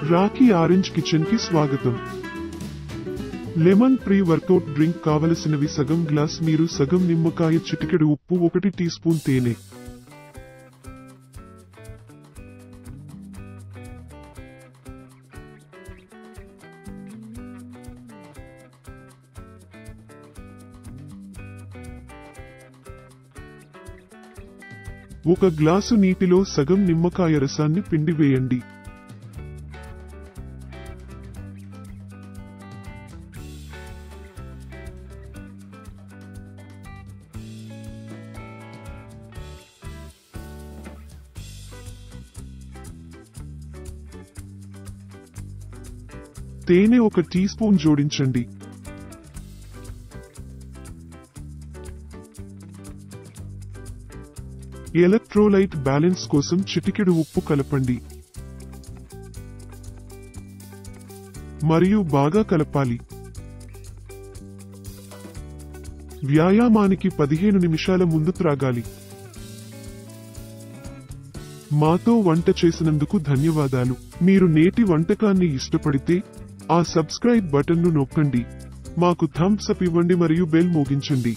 Rocky orange kitchen కి స్వాగతం. Lemon pre workout drink కావలసినవి: సగం గ్లాస్ నీరు, సగం నిమ్మకాయ, చిటికెడు ఉప్పు, 1 టీ స్పూన్ తేనె. ఒక గ్లాసు నీటిలో సగం నిమ్మకాయ రసాన్ని పిండివేయండి. తేనె 1 టీ స్పూన్ జోడించండి. ఎలక్ట్రోలైట్ బ్యాలెన్స్ కోసం చిటికెడు ఉప్పు కలపండి మరియు బాగా కలపాలి. వ్యాయామానికి 15 నిమిషాల ముందు త్రాగాలి. మాతో వంట చేసినందుకు ధన్యవాదాలు. మీరు నేటి వంటకాన్ని ఇష్టపడితే ఆ సబ్స్క్రైబ్ బటన్ను నొక్కండి, మాకు థమ్స్ అప్ ఇవ్వండి మరియు బెల్ మోగించండి.